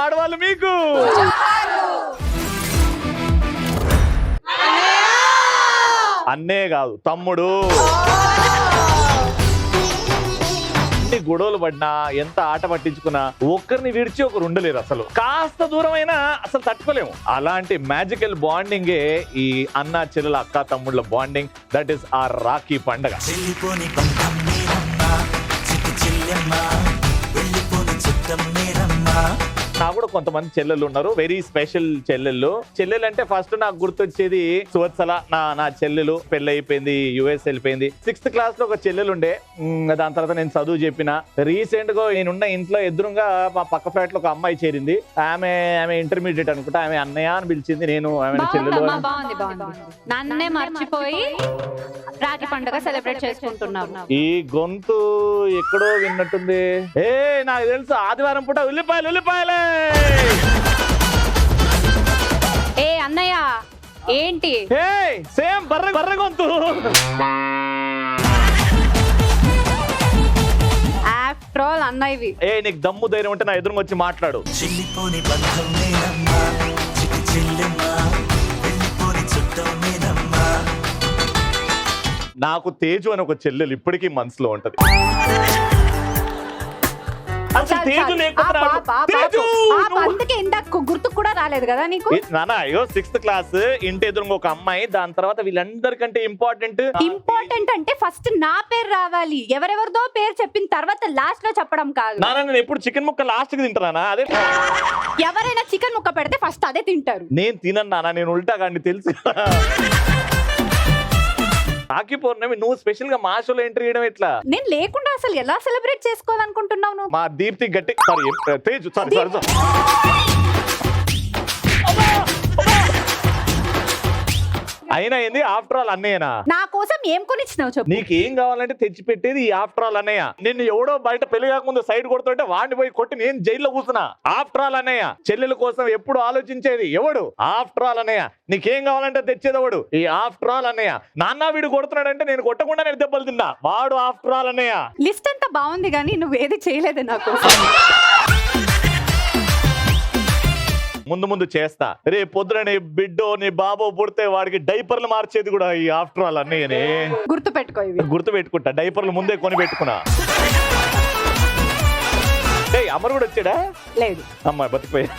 ఆడవాళ్ళు మీకు అన్నే కాదు తమ్ముడు. ఎన్ని గొడవలు పడినా ఎంత ఆట పట్టించుకున్నా ఒక్కరిని విడిచి ఒకరు ఉండలేరు. అసలు కాస్త దూరమైనా అసలు తట్టుకోలేము. అలాంటి మ్యాజికల్ బాండింగే ఈ అన్న చెల్లెల అక్క తమ్ముళ్ళ బాండింగ్. దట్ ఈస్ ఆ రాఖీ పండగ. నాకు కూడా కొంతమంది చెల్లెళ్ళు ఉన్నారు, వెరీ స్పెషల్ చెల్లెళ్ళు. చెల్లెలు అంటే ఫస్ట్ నాకు గుర్తొచ్చేది సువత్సల. నా చెల్లెలు పెళ్లి అయిపోయింది, యుఎస్ వెళ్ళిపోయింది. 6th క్లాస్ లో ఒక చెల్లెలు ఉండే. దాని తర్వాత నేను చదువు చెప్పిన. రీసెంట్ గా నేనున్న ఇంట్లో ఎదురుగా మా పక్క ఫ్లాట్ లో ఒక అమ్మాయి చేరింది. ఆమె ఇంటర్మీడియట్ అనుకుంటా. ఆమె అన్నయ్య అని పిలిచింది, నేను ఆమె చెల్లెలు. నన్నే మర్చిపోయి రాఖీ పండుగ సెలబ్రేట్ చేసుకుంటున్నాను. ఈ గొంతు ఎక్కడో విన్నట్టుంది. నాకు తెలుసు, ఆదివారం పూట ఉల్లిపాయలే. ఏ అన్నయ్య ఏంటి సేమ్ బర్రె గొంతు. ఆఫ్టర్ ఆల్ అన్నయ్యవి. నీకు దమ్ము ధైర్యం ఉంటే నా ఎదురుగా వచ్చి మాట్లాడు. నాకు తేజు అని ఒక చెల్లెలు ఇప్పటికీ మనసులో ఉంటది. అందుకే ఇందాక గుర్తు కూడా రాలేదు కదా నీకు. నానా అయ్యో 6th క్లాస్ ఇంటి ఎదురుగా ఒక అమ్మాయి. దాని తర్వాత వీళ్ళందరికంటే ఇంపార్టెంట్ అంటే ఫస్ట్ నా పేరు రావాలి. ఎవరెవరిదో పేరు చెప్పిన తర్వాత లాస్ట్ లో చెప్పడం కాదు. నానా నేను ఎప్పుడు చికెన్ ముక్క లాస్ట్ కి తింటానా? అదే ఎవరైనా చికెన్ ముక్క పెడితే ఫస్ట్ అదే తింటారు. నేను తినను నానా, నేను ఉల్టా కానీ తెలుసు. రాఖీ పౌర్ణమి నువ్వు స్పెషల్ గా మా షోలో ఎంట్రీ చేయడం ఎట్లా? నేను లేకుండా అసలు ఎలా సెలబ్రేట్ చేసుకోవాలనుకుంటున్నావు నువ్వు? మా దీప్తి గట్టి తేజు అయినా ఏంది ఆఫ్టర్ ఆల్ అన్నయ్యనా? నా కోసం ఏం కొనిచ్చినావు చెప్పు. నీకేం కావాలంటే తెచ్చి పెట్టేది ఈ ఆఫ్టర్ ఆల్ అన్నయ్య. నిన్ను ఎవడో బయట పెళ్లి కాకముందు సైడ్ కొడుతుంటే వాడిని పోయి కొట్టి నేను జైల్లో కూర్చున్నా. ఆఫ్టర్ ఆల్ అన్నయ్య. చెల్లెల కోసం ఎప్పుడు ఆలోచించేది ఎవడు? ఆఫ్టర్ ఆల్ అన్నయ్య. నీకేం కావాలంటే తెచ్చేది ఎవడు? ఈ ఆఫ్టర్ ఆల్ అన్నయ్య. నాన్న వీడు కొడుతున్నాడంటే నేను కొట్టకుండా నేను దెబ్బలు తిన్నా. వాడు ఆఫ్టర్ ఆల్ అన్నయ్య. లిస్ట్ అంతా బాగుంది కానీ నువ్వేది చేయలేదు నాకు. ముందు చేస్తా. రే పొద్దున నీ బిడ్డో నీ బాబో పుడితే వాడికి డైపర్లు మార్చేది కూడా ఈ ఆఫ్టర్ ఆల్ అన్నయ్యనే. గుర్తు పెట్టుకుంటా. డైపర్లు ముందే కొని పెట్టుకున్నా. అమర్ కూడా వచ్చాడా? లేదు. అమ్మాయి బతికిపోయా.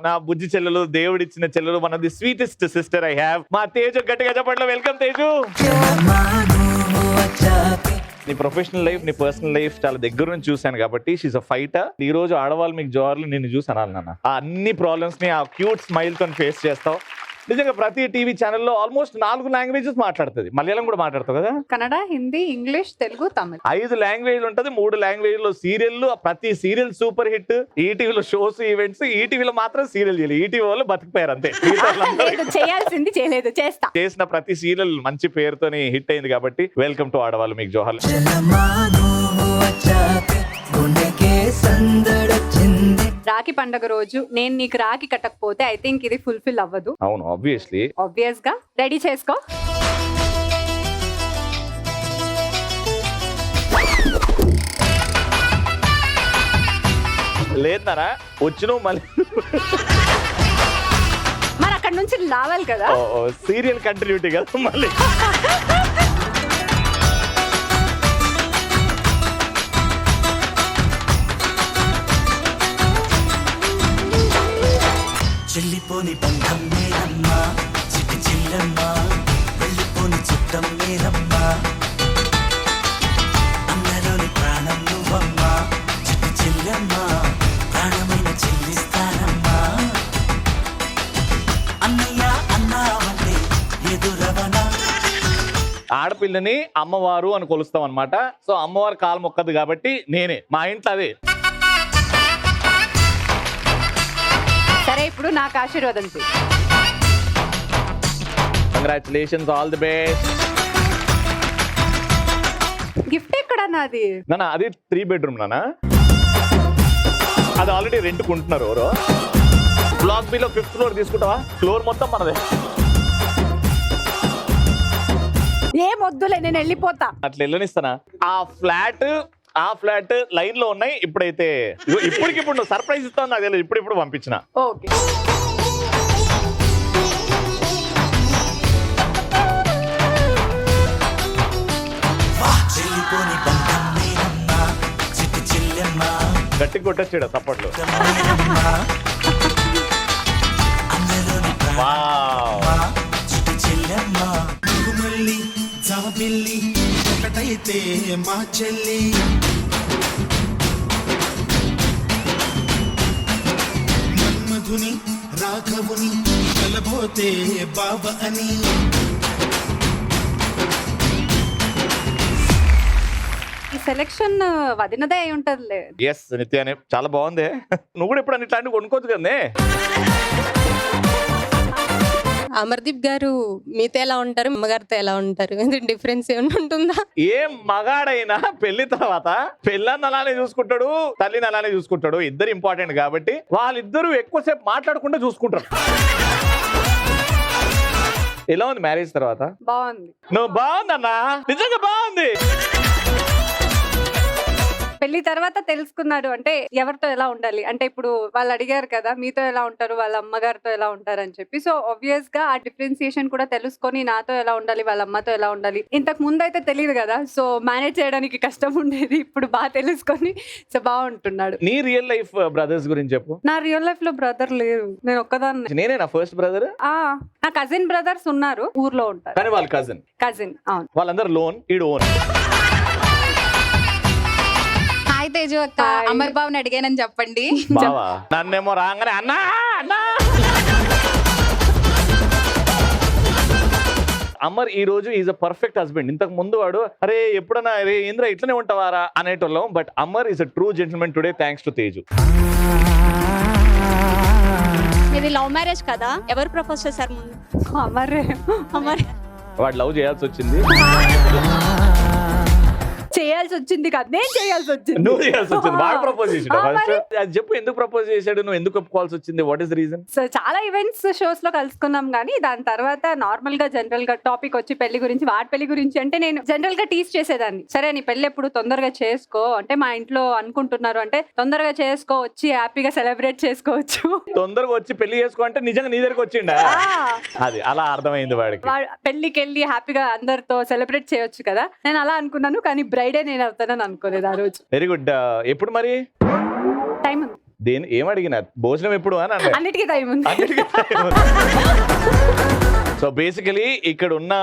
నా బుజ్జి చెల్లెలు, దేవుడిచ్చిన చెల్లెలు, one of the sweetest sister I have. మా తేజు గట్టిగా చెప్పండి. వెల్కమ్ తేజు. నీ ప్రొఫెషనల్ లైఫ్, నీ పర్సనల్ లైఫ్ చాలా దగ్గర నుంచి చూశాను కాబట్టి షీఈ్ అ ఫైటర్. ఈ రోజు ఆడవాళ్ళు మీకు జోర్లు నిన్ను చూసి అనాలి నాన్న. ఆ అన్ని ప్రాబ్లమ్స్ ని ఆ క్యూట్ స్మైల్ తో ఫేస్ చేస్తావు. నిజంగా ప్రతి టీవీ ఛానల్లో ఆల్మోస్ట్ 4 లాంగ్వేజెస్ మాట్లాడుతుంది. మలయాళం కూడా మాట్లాడతావు కదా? కన్నడ, హిందీ, ఇంగ్లీష్, తెలుగు, తమిళ్ 5 లాంగ్వేజ్లు ఉంటది. 3 లాంగ్వేజ్లో సీరియల్. ప్రతి సీరియల్ సూపర్ హిట్. ఈటీవీలో షోస్, ఈవెంట్స్. ఈటీవీలో మాత్రం సీరియల్ చేయలేదు. ఈటీవీ వాళ్ళు బతికిపోయారు అంతే. చేయాల్సింది చేయలేదు, చేసిన ప్రతి సీరియల్ మంచి పేరుతోని హిట్ అయింది కాబట్టి వెల్కమ్ టు ఆడవాళ్ళు మీకు జోహార్లు. రాఖీ పండుగ రోజు నేను నీకు రాఖీ కట్టకపోతే ఐ థింక్ ఇది ఫుల్ఫిల్ అవ్వదు. అవును, ఆబ్వియస్ గా రెడీ చేసుకో. లేదన్నారా వచ్చిన మళ్ళీ మరి అక్కడ నుంచి రావాలి కదా. సీరియల్ కంటిన్యూటీ కదా మళ్ళీ. చెల్లిపోని బంధం మీరమ్మా, చిట్టి చిల్లమ్మా, వెళ్ళిపోని చుట్టం మీరమ్మా, అన్నలోని ప్రాణం నువ్వమ్మా, చిట్టి చిల్లమ్మా, ప్రాణమైన చెల్లిస్తానమ్మా, అన్నయ్య అన్నావంటే ఎదురవనా. ఆడపిల్లని అమ్మవారు అని కొలుస్తాం అనమాట. సో అమ్మవారు కాలు మొక్కదు కాబట్టి నేనే మా ఇంట్లో అదే. సరే, ఇప్పుడు నాకు ఆశీర్వాదం చేయి. Congratulations, all the best. Gift ఎక్కడ నాది? నానా అది 3 bedroom నానా. అది ఆల్రెడీ రెంట్ కొంటున్నారు ఎవరో. బ్లాక్ బి లో 5th floor తీసుకుంటావా? ఫ్లోర్ మొత్తం మనదే. ఏం వద్దులే, నేను వెళ్ళిపోతా. అట్లా వెళ్ళనిస్తానా? ఆ ఫ్లాట్ ఆ ఫ్లాట్ లైన్ లో ఉన్నాయి. ఇప్పుడైతే ఇప్పటికిప్పుడు నువ్వు సర్ప్రైజ్ ఇస్తావు నాకు తెలియదు, ఇప్పుడు పంపించిన. ఓకే. చెల్లిపోని బంధం నేనమ్మా చిట్టి చెల్లెమ్మ గట్టి కొట్టొచ్చాడు సపోర్ట్లు. అందలోని ప్రాణమా చిట్టి చెల్లెమ్మ మళ్ళీ జాబిల్లి ఒకటైతే మా చెల్లి మన్మధుని రాఘవుని కలబోతే బావ అని ఈ సెలెక్షన్ వదినదే అయి ఉంటదిలే. ఎస్ నిత్యానే చాలా బాగుంది. నువ్వు కూడా ఇప్పుడు ఇట్లాంటివి కొనుక్కోవచ్చు కదే. అమర్దీప్ గారు మీతో ఎలా ఉంటారు, అమ్మగారితో ఎలా ఉంటారు? డిఫరెన్స్ ఏమైనా ఉంటుందా? ఏం మగాడైనా పెళ్లి తర్వాత పెళ్ళాన్ని అలానే చూసుకుంటాడు, తల్లిని అలానే చూసుకుంటాడు. ఇద్దరు ఇంపార్టెంట్ కాబట్టి వాళ్ళిద్దరూ ఎక్కువసేపు మాట్లాడకుండా చూసుకుంటారు. ఎలా ఉంది మ్యారేజ్ తర్వాత? బాగుంది. నువ్వు బాగుందన్నా, నిజంగా బాగుంది. పెళ్లి తర్వాత తెలుసుకున్నాడు అంటే ఎవరితో ఎలా ఉండాలి అంటే, ఇప్పుడు వాళ్ళు అడిగారు కదా మీతో ఎలా ఉంటారు, వాళ్ళ అమ్మగారితో ఎలా ఉంటారు అని చెప్పి. సో ఆబ్వియస్ గా ఆ డిఫరెన్సియేషన్ కూడా తెలుసుకొని నాతో ఎలా ఉండాలి, వాళ్ళ అమ్మతో ఎలా ఉండాలి. ఇంతకు ముందు అయితే తెలియదు కదా, సో మేనేజ్ చేయడానికి కష్టం ఉండేది. ఇప్పుడు బాగా తెలుసుకొని సో బాగుంటున్నాడు. నీ రియల్ లైఫ్ బ్రదర్స్ గురించి చెప్పు. నా రియల్ లైఫ్ లో బ్రదర్ లేరు, నేను ఒక్కదాన్ని. నేనే నా ఫస్ట్ బ్రదర్. నా కజిన్ బ్రదర్స్ ఉన్నారు, ఊర్లో ఉంటారు. కానీ వాళ్ళ కజిన్ అవును. వాళ్ళందరూ లోన్, ఈడు ఓన్. హాయ్ తేజు అక్క, అమర్ బాబుని అడిగానని చెప్పండి. బావా నన్నేమో రాగానే అన్నా అన్నా. అమర్ ఈ రోజు ఈజ్ అ పర్ఫెక్ట్ హస్బెండ్. ఇంతకు ముందు వాడు అరే ఎప్పుడన్నా అరే ఏంద్రా ఇట్లనే ఉంటావారా అనేటోళ్ళం. But Amar is a true gentlemen today thanks to Teju. ఇది లవ్ మ్యారేజ్ కదా, ఎవరు ప్రపోజ్ చేశారు ముందు? అమరే. వాడు లవ్ చేయాల్సి వచ్చింది. చేయాల్సి వచ్చింది కాదు, నేను చేయాల్సి వచ్చింది. నువ్వు చేయాల్సి వచ్చింది. వాడు ప్రపోజ్ చేసాడు ఫస్ట్. అది చెప్పు, ఎందుకు ప్రపోజ్ చేశాడు, నువ్వు ఎందుకు ఒప్పుకోవాల్సి వచ్చింది, వాట్ ఇస్ రీజన్? సో చాలా ఈవెంట్స్ షోస్ లో కలుసుకున్నాం కానీ దాని తర్వాత నార్మల్ గా జనరల్ గా టాపిక్ వచ్చి పెళ్లి గురించి, వాడి పెళ్లి గురించి అంటే నేను జనరల్ గా టీస్ చేసేదాన్ని. సరే నీ పెళ్లి ఎప్పుడు తొందరగా చేసుకో అంటే, మా ఇంట్లో అనుకుంటున్నారు అంటే తొందరగా చేసుకో, వచ్చి హ్యాపీగా సెలబ్రేట్ చేసుకోవచ్చు. తొందరగా వచ్చి పెళ్లి చేసుకో అంటే నిజంగా నీ దగ్గరకు వచ్చిండా? అది అలా అర్థమైంది వాడికి. పెళ్లికి వెళ్ళి హ్యాపీగా అందరితో సెలబ్రేట్ చేయొచ్చు కదా, నేను అలా అనుకున్నాను. కానీ బ్రైడే నేను అవుతానని అనుకోలేదు ఆ రోజు. Very good. ఎప్పుడు మరి టైం ఉంది? దేని ఏం అడిగినా భోజనం ఎప్పుడు అని అన్నా. అన్నిటికీ టైం ఉంది. సో బేసికలీ ఇక్కడ ఉన్న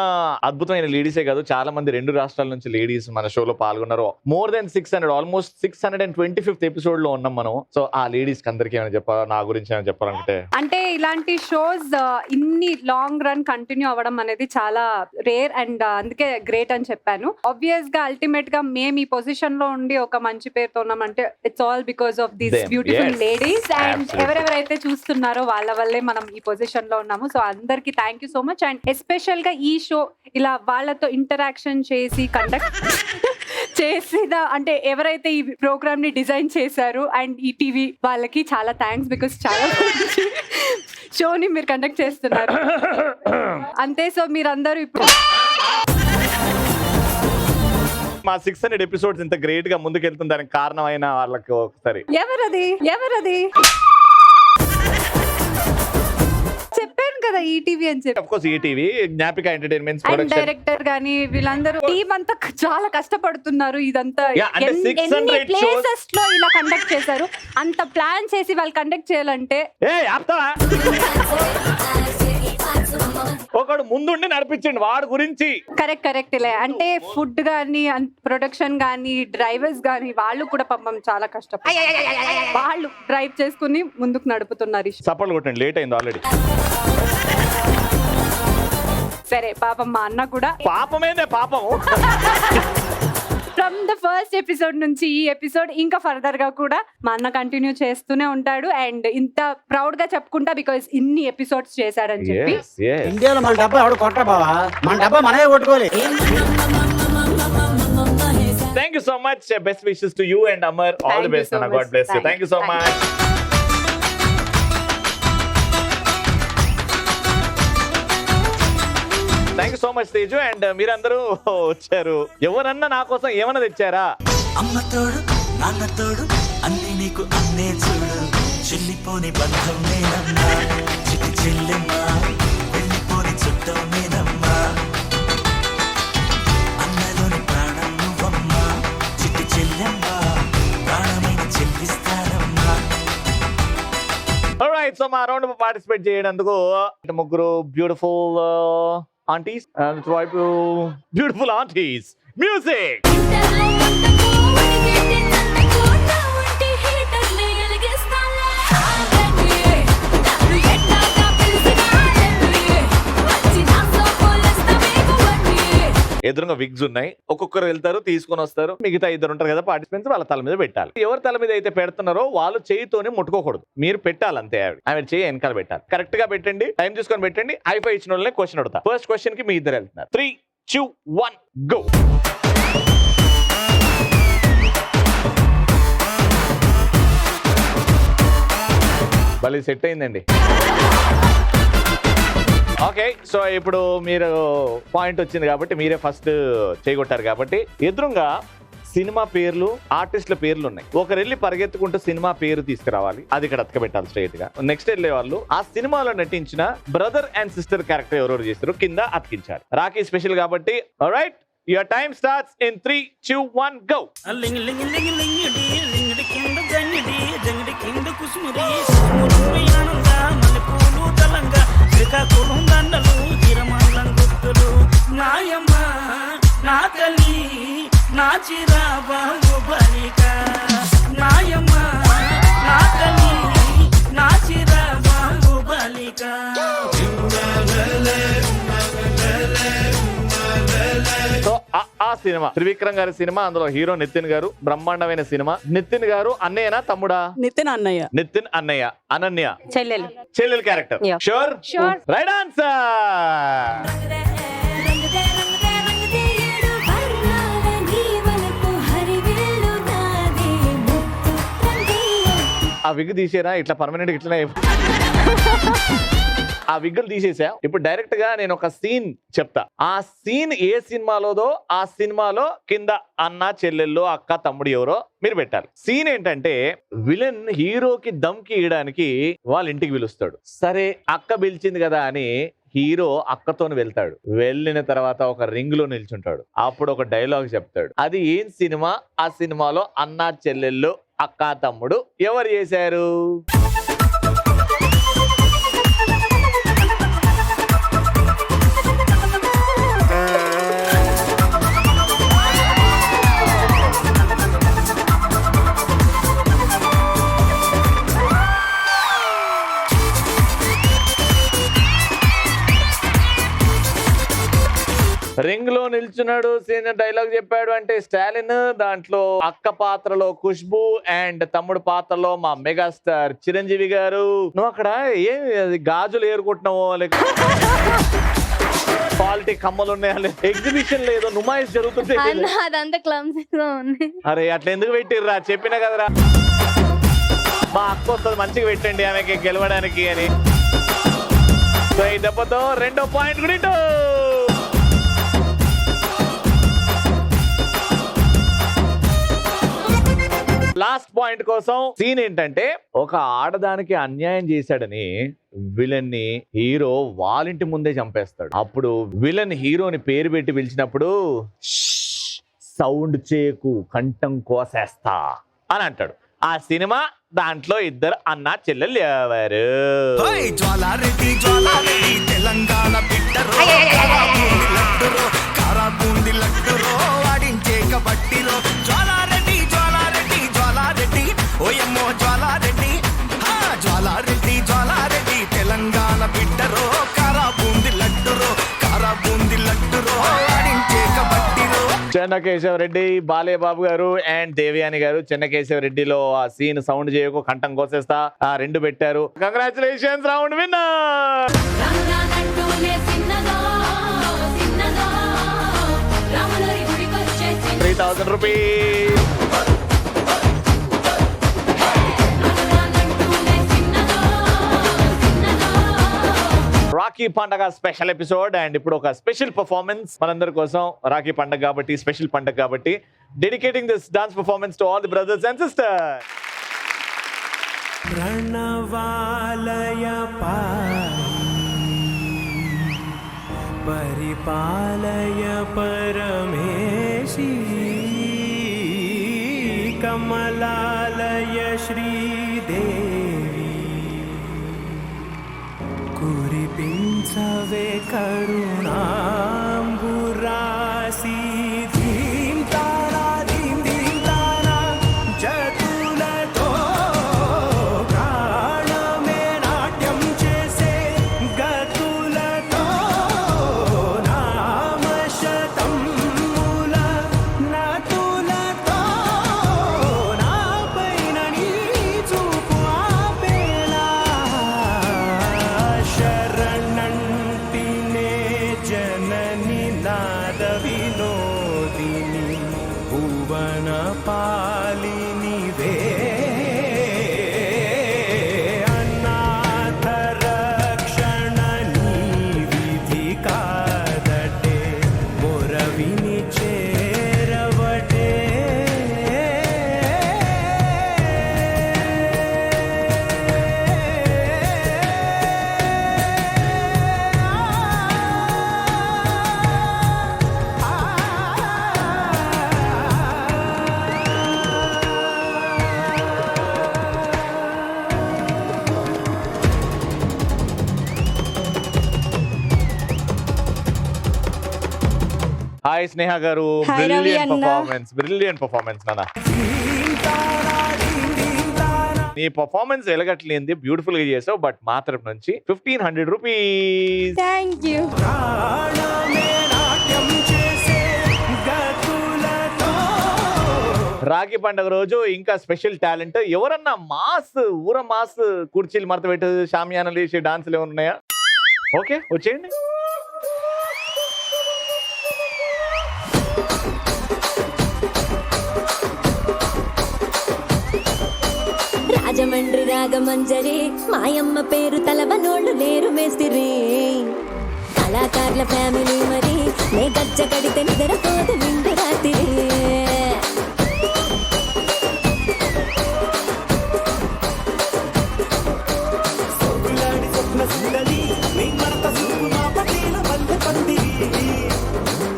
అద్భుతమైన లేడీసే కాదు, చాలా మంది 2 రాష్ట్రాల నుంచి లేడీస్ మన షోలో పాల్గొన్నారు. More than 600, almost 625th episode లో ఉన్నాం మనం. సో ఆ లేడీస్ కి అందరికీ ఏమైనా చెప్పాలి, నా గురించి ఏమైనా చెప్పాలంటే, అంటే ఇలాంటి షోస్ ఇన్ని లాంగ్ రన్ కంటిన్యూ అవ్వడం అనేది చాలా రేర్ అండ్ అందుకే గ్రేట్ అని చెప్పాను. ఆబ్వియస్ గా అల్టిమేట్ గా మేము ఈ పొజిషన్ లో ఉండి ఒక మంచి పేరుతో ఉన్నామంటే it's all because of these beautiful ladies. And ఎవరెవరైతే చూస్తున్నారో వాళ్ళ వల్లే మనం ఈ పొజిషన్ లో ఉన్నాము. సో అందరికి thank you so much. And special గా ఈ షో ఇలా వాళ్ళతో ఇంటరాక్షన్ చేసి కండక్ట్ చేసిన అంటే ఎవరైతే ఈ ప్రోగ్రామ్ ని డిజైన్ చేశారు అండ్ ఈ టీవీ వాళ్ళకి చాలా థ్యాంక్స్. బికాస్ చాలా షోని మీరు కండక్ట్ చేస్తున్నారు అంతే. సో మీరందరూ ఇప్పుడు మా 600 ఎపిసోడ్స్ ఇంత గ్రేట్ గా ముందుకెళ్తుంది దానికి కారణమైన వాళ్ళకి ఒకసారి ఎవరది చెప్పాను కదా ఈటీవీ అని చెప్పి. Of course ETV, Gnapika entertainments and production. Director గానీ వీళ్ళందరూ టీమ్ అంతా చాలా కష్టపడుతున్నారు. ఇదంతా Yeah, అంటే 600 ఎన్ని ప్లేసెస్ లో ఇలా కండక్ట్ చేశారు, అంత ప్లాన్ చేసి వాళ్ళు కండక్ట్ చేయాలంటే ఒకడు ముందుండి నడిపించండి వాడి గురించి. కరెక్ట్ లే. అంటే ఫుడ్ గానీ ప్రొడక్షన్ గానీ డ్రైవర్స్ గానీ వాళ్ళు కూడా పాపం చాలా కష్టపడి వాళ్ళు డ్రైవ్ చేసుకుని ముందుకు నడుపుతున్నారు. సపోర్ట్ కొట్టండి, లేట్ అయింది ఆల్రెడీ. సరే పాపం మా అన్న కూడా పాపమేనే పాపం. ఫ్రమ్ ద ఫస్ట్ ఎపిసోడ్ నుంచి ఈ ఎపిసోడ్ ఇంకా ఫర్దర్ గా కూడా మా అన్న కంటిన్యూ చేస్తూనే ఉంటాడు. అండ్ ఇంత ప్రౌడ్ గా చెప్పుకుంటా బికాస్ ఇన్ని ఎపిసోడ్స్ చేశాడని చెప్పి. ఇండియాలో మన డబ్బా ఎవడు కొట్ట బావా, మన డబ్బా మనమే కొట్టుకోవాలి. Thank you so much. Best wishes to you and Amar. All the best. God bless you. Thank you so much. Thank you so much Teju. And మీరందరూ వచ్చారు, ఎవరన్నా నా కోసం ఏమన్నా తెచ్చారా? అమ్మ తోడు నాన్న తోడు అన్ని నీకు అన్నే చూడు చెల్లిపోని బంధం నేనమ్మా చిట్టి చెల్లెమ్మ వెళ్ళిపోని చుట్టం నేనమ్మా అన్నలోని ప్రాణం నువ్వమ్మా చిట్టి చెల్లెమ్మ ప్రాణమైన చెల్లిస్తానమ్మా. Alright, so మా రౌండ్ పార్టిసిపేట్ చేయడానికి ముగ్గురు బ్యూటిఫుల్ ఆంటీస్ అండ్ వైపు బ్యూటిఫుల్ ఆంటీస్. మ్యూజిక్. ఎదురుగా విగ్స్ ఉన్నాయి, ఒక్కొక్కరు వెళ్తారు తీసుకొని వస్తారు, మిగతా ఇద్దరు ఉంటారు కదా పార్టిసిపెంట్స్, వాళ్ళ తల మీద పెట్టాలి. ఎవరి తల మీద అయితే పెడుతున్నారో వాళ్ళు చేయితోనే ముట్టుకోకూడదు, మీరు పెట్టాలి అంతే. ఆవిడ చేయి వెనకాల పెట్టాలి. కరెక్ట్ గా పెట్టండి, టైం చూసుకొని పెట్టండి. హైఫై ఇచ్చిన వాళ్ళని క్వశ్చన్ అడుగుతా. ఫస్ట్ క్వశ్చన్ కి మీ ఇద్దరు వెళ్తున్నారు. 3, 2, 1 గో. భలే సెట్ అయిందండి. ఓకే, సో ఇప్పుడు మీరు పాయింట్ వచ్చింది కాబట్టి మీరే ఫస్ట్ చేయగొట్టారు కాబట్టి ఎదురుగా సినిమా పేర్లు, ఆర్టిస్టుల పేర్లు ఉన్నాయి. ఒకరు వెళ్ళి పరిగెత్తుకుంటూ సినిమా పేరు తీసుకురావాలి, అది ఇక్కడ అతకబెట్టాలి స్ట్రైట్ గా. నెక్స్ట్ వెళ్ళే వాళ్ళు ఆ సినిమాలో నటించిన బ్రదర్ అండ్ సిస్టర్ క్యారెక్టర్ ఎవరెవరు చేస్తారు కింద అతికించాలి. రాఖీ స్పెషల్ కాబట్టి. Alright, your time starts in 3, 2, 1 go. నా తల్లి నా చిరాబాబు బలిక నాయమ్మ నా తల్లి నా చిరాబాబు బలిక. సో ఆ సినిమా త్రివిక్రమ్ గారి సినిమా, అందులో హీరో నితిన్ గారు, బ్రహ్మాండమైన సినిమా. నితిన్ గారు అన్నయ్యనా తమ్ముడా? నితిన్ అన్నయ్య. నితిన్ అన్నయ్య, అనన్య చెల్లెలు క్యారెక్టర్. షూర్? Right answer. ఆ విగ్ తీసేరా, ఇట్లా పర్మనెంట్ ఇట్లనే ఆ విగ్గులు తీసేసా. ఇప్పుడు డైరెక్ట్ గా నేను ఒక సీన్ చెప్తా. ఆ సీన్ ఏ సినిమాలోదో ఆ సినిమాలో కింద అన్న, చెల్లెళ్ళు, అక్క, తమ్ముడు ఎవరో మీరు పెట్టాలి. సీన్ ఏంటంటే విలన్ హీరోకి దమ్కి ఇయడానికి వాళ్ళ ఇంటికి పిలుస్తాడు. సరే అక్క పిలిచింది కదా అని హీరో అక్కతోని వెళ్తాడు. వెళ్ళిన తర్వాత ఒక రింగ్ లో నిల్చుంటాడు. అప్పుడు ఒక డైలాగ్ చెప్తాడు. అది ఏం సినిమా? ఆ సినిమాలో అన్న, చెల్లెళ్ళు, అక్క, తమ్ముడు ఎవరు చేశారు? రింగ్ లో నిల్చున్నాడు, సీనియర్ డైలాగ్ చెప్పాడు అంటే స్టాలిన్, దాంట్లో అక్క పాత్రలో ఖుష్బు అండ్ తమ్ముడు పాత్రలో మా మెగాస్టార్ చిరంజీవి గారు. నువ్వు అక్కడ ఏమి గాజులు ఏరుకుంటున్నావో, లేక క్వాలిటీ కమ్మలు ఉన్నాయా, ఎగ్జిబిషన్ లేదో నుమాయిస్ జరుగుతుంది. అరే అట్లా ఎందుకు పెట్టిర్రా? చెప్పినా కదరా మా అక్క వస్తుంది, మంచిగా పెట్టండి ఆమెకి గెలవడానికి అని. సో ఈ దెబ్బతో 2వ పాయింట్ కూడా. లాస్ట్ పాయింట్ కోసం సీన్ ఏంటంటే ఒక ఆడదానికి అన్యాయం చేశాడని విలన్ ని హీరో వాళ్ళింటి ముందే చంపేస్తాడు. అప్పుడు విలన్ హీరోని పేరు పెట్టి పిలిచినప్పుడు సౌండ్ చేయకు, కంఠం కోసేస్తా అని అంటాడు. ఆ సినిమా దాంట్లో ఇద్దరు అన్న చెల్లెలు ఎవరు? తెలంగాణ బిడ్డరో కారాబూంది లడ్డురో ఆడించే కబడ్డీలో జ్వాలారెడ్డి జ్వాలారెడ్డి జ్వాలారెడ్డి ఓయమ్మో జ్వాలారెడ్డి జ్వాలారెడ్డి జ్వాలారెడ్డి తెలంగాణ బిడ్డరో కారాబూంది లడ్డురో కారాబూంది లడ్డురో ఆడించే కబడ్డీలో. చెన్నకేశవ రెడ్డి, బాలయ్య బాబు గారు అండ్ దేవయాని గారు చెన్నకేశవ రెడ్డిలో ఆ సీన్ సౌండ్ చేయకు, కంఠం కోసేస్తా, ఆ 2 పెట్టారు. Congratulations, round winner. 3,000 rupees. Rakhi Rakhi పండగ స్పెషల్ ఎపిసోడ్. అండ్ ఇప్పుడు ఒక స్పెషల్ పర్ఫార్మెన్స్ మనందరి కోసం. రాఖీ పండగ కాబట్టి, స్పెషల్ పండగ కాబట్టి, dedicating this dance performance to all the brothers and sisters. ప్రణవాలయ పరిపాలయ పరమేశీ కమలాలయ శ్రీదేవి కురిపించవే కరుణాంబురాసి ధీం తారా ధీం ధీం తారా జతులతో ప్రాణమే నాట్యం చేసే గతులతో నామశతం మూల నతులతో నా పైన నీ చూపు ఆపేలా శరణంటినే జనని నాద వినోదిని భువన పాలినివే అనాథ రక్షణ నీ విధి కాదటే మొరవిని చేరవటే హాయ్ స్నేహ గారు, Hi, Ravi బ్రిలియంట్ అన్న. పర్ఫార్మెన్స్ నాన్న. నీ పర్ఫార్మెన్స్ వెలగట్లేంది, బ్యూటిఫుల్ గా చేసావు. బట్ మా తరపు నుంచి 1500 రూపీస్. Thank you. ప్రాణమే నాట్యం చేసే గతులతో రాఖీ పండుగ రోజు ఇంకా స్పెషల్ టాలెంట్ ఎవరన్నా మాస్ ఊర మాస్ కుర్చీలు మడత పెట్టు షామియానాలు వేసి డాన్సులు ఏమైనా ఉన్నాయా? ఓకే, వచ్చేయండి. రాజమండ్రి రాగమంజరి మాయమ్మ పేరు తలవనోళ్ళు లేరు మేస్తిరి కళాకారుల ఫ్యామిలీ మరి నే గజ్జ కడితే నిద్రపోదు నిండు రాత్రి సోకులాడి స్వప్న సుందరి నీ మరత సూపు మా పటేల మల్లె పందిరి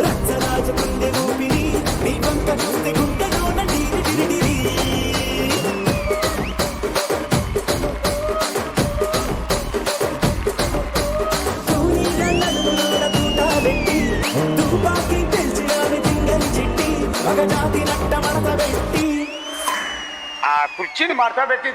రచ్చరాజ పుండె ఊపిరి నీ వంక చూస్తే గుండెలోన డీరి డిరిడిరి తూనీల నడుములోన తూట పెట్టి తుపాకీ పెంచినావి జింగలి చిట్టి ఒక జాతి నట్ట మడత పెట్టి ఆ కుర్చీని మార్తా పెట్టి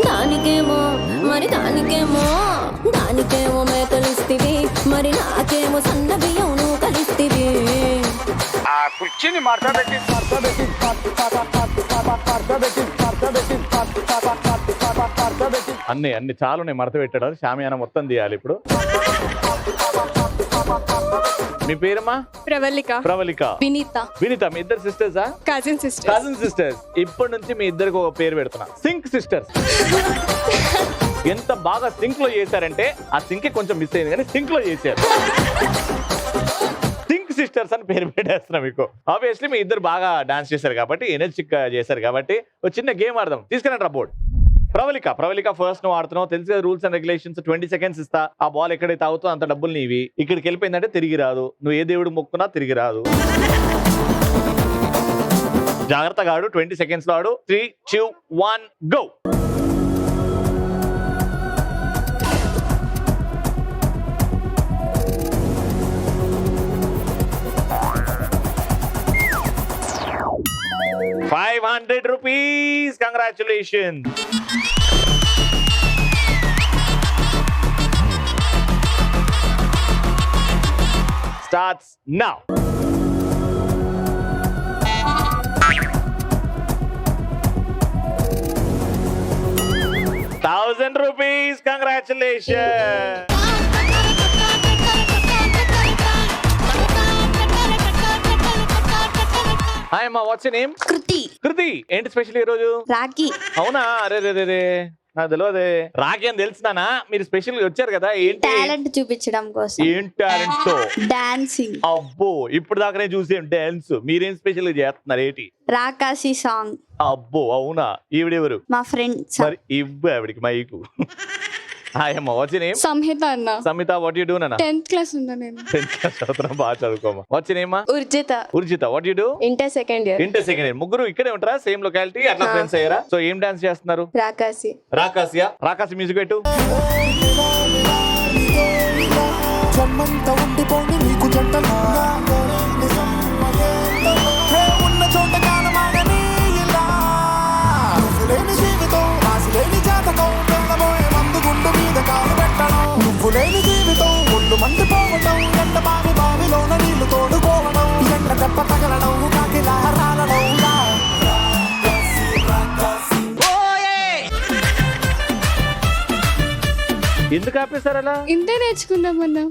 దానికేమో మరి దానికేమో మేకలిస్తివి మరి నాకేమో సన్న బియ్యం నువ్వు కలిస్తివి ఆ కుర్చీని మార్తా పెట్టి అన్ని చాలు మడత పెట్టాడు. షామియానా మొత్తం తీయాలి ఇప్పుడు. మీ పేరమ్మా? ప్రవళిక. వినీత. మీ ఇద్దరు సిస్టర్సా? Cousin sisters. ఇప్పటి నుంచి మీ ఇద్దరికి ఒక పేరు పెడుతున్నా, సింక్ సిస్టర్స్. ఎంత బాగా సింక్ లో చేశారంటే ఆ సింక్ కొంచెం మిస్ అయింది కానీ సింక్ లో చేశారు. సింక్ సిస్టర్స్ అని పేరు పెట్టేస్తున్నా మీకు. ఆబ్వియస్లీ మీ ఇద్దరు బాగా డాన్స్ చేశారు కాబట్టి, ఎనర్జిక్ గా చేశారు కాబట్టి ఒక చిన్న గేమ్ ఆడదాం. తీసుకురండి రా బోర్డ్. ప్రవళిక ఫస్ట్ నువ్వు ఆడుతున్నావు, తెలుసు కదా రూల్స్ అండ్ రెగ్యులేషన్స్. 20 seconds ఇస్తా. ఆ బాల్ ఎక్కడైతే అవుతుందో అంత డబ్బులు నీవి. ఇక్కడికి వెళ్ళిపోయిందంటే తిరిగి రాదు. నువ్వు ఏ దేవుడు మొక్కున్నా తిరిగి రాదు. జాగ్రత్తగా ఆడు. 20 seconds లో ఆడు. 3, 2, 1 go. ₹500. Congratulations. Starts now. 1000 rupees. Congratulations. Hi అమ్మా, వాట్స్ యువర్ నేమ్? కృతి. ఏంటి స్పెషల్ ఈ రోజు? రాఖీ. అవునా? అరే రే రే రే, నాకు తెలియదే. రాఖీ అని తెలుసునా? మీరు స్పెషల్ గా వచ్చారు కదా, ఏంటి టాలెంట్ చూపించడం కోసం. ఏం టాలెంట్ తో? డాన్సింగ్. అబ్బో, ఇప్పుడు దాకానే చూసేం డాన్స్. మీరేం స్పెషల్ గా చేస్తున్నారు ఏంటి? రాకాసి సాంగ్. అబ్బో, అవునా? ఈవిడెవరు? మా ఫ్రెండ్. మరి ఇవ్వు ఆవిడికి మైకు. హాయ్ అమ్మా, వాట్స్ యువర్ నేమ్? సంహిత అన్న సమిత, వాట్ యు డూ నాన్న? 10th క్లాస్ ఉన్నా నేను. 10th క్లాస్ చదువుతున్నా, బాగా చదువుకోమా. What's your name? Urjitha, what you do? Inter second year. Inter second year. ముగ్గురు ఇక్కడే ఉంటారా? సేమ్ లొకాలిటీ, అట్లా ఫ్రెండ్స్ అయ్యారా? సో ఏం డాన్స్ చేస్తున్నారు? రాకాసి. రాకాసియా? రాకాసి మ్యూజిక్ పెట్టు. జన్మంతా ఉండిపోని నీకు జంటలా ఉన్న చోట కాలమాగని ఇలా నువ్వు లేని జీవితం ఆశ లేని జాతకం వెళ్ళబోయే మందు గుండు మీద కాలు పెట్టడం నువ్వు లేని జీవితం ఒళ్ళు మండిపోవటం ఎండ బావిలోన నీళ్లు తోడుకోవడం ఎండ దెబ్బ తగలడం కాకిలా రాలడం ఎందుకు ఆపేశారు అలా? ఇంతే నేర్చుకున్నామన్నా.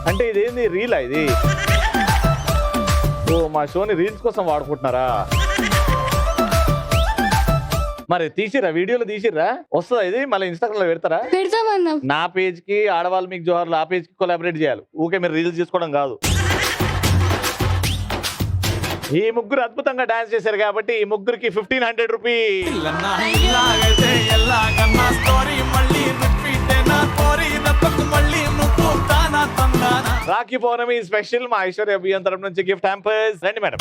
అంటే ఇదేంది, రీలా ఇది? ఓ, మా షోని రీల్స్ కోసం వాడుకుంటున్నారా? మరి తీసిర్రా, వీడియోలో తీసిర్రా? వస్తుందా ఇది? మళ్ళీ ఇన్స్టాగ్రామ్ లో పెడతారా? పెడతామన్నా. నా పేజ్ కి ఆడవాళ్ళు మీకు జోహార్లు, ఆ పేజ్ కి కొలాబరేట్ చేయాలి. ఊకే మీరు రీల్స్ చేసుకోవడం కాదు. ఈ ముగ్గురు అద్భుతంగా డాన్స్ చేశారు కాబట్టి ఈ ముగ్గురికి 1500 రూపీస్. రాఖీ పౌర్ణమి స్పెషల్ మా ఐశ్వర్య అభియాన్ తరపు నుంచి గిఫ్ట్ హ్యాంపర్స్. రండి మేడం.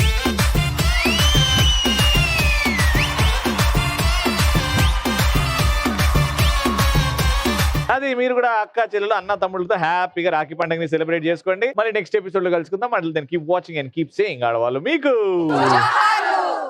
అది మీరు కూడా అక్క చెల్లెలు అన్న తమ్ముళ్ళతో హ్యాపీగా రాఖీ పండుగని సెలబ్రేట్ చేసుకోండి. మరి నెక్స్ట్ ఎపిసోడ్ లో కలుసుకుందాం. అంటే keep watching and keep saying ఆడవాళ్ళు మీకు.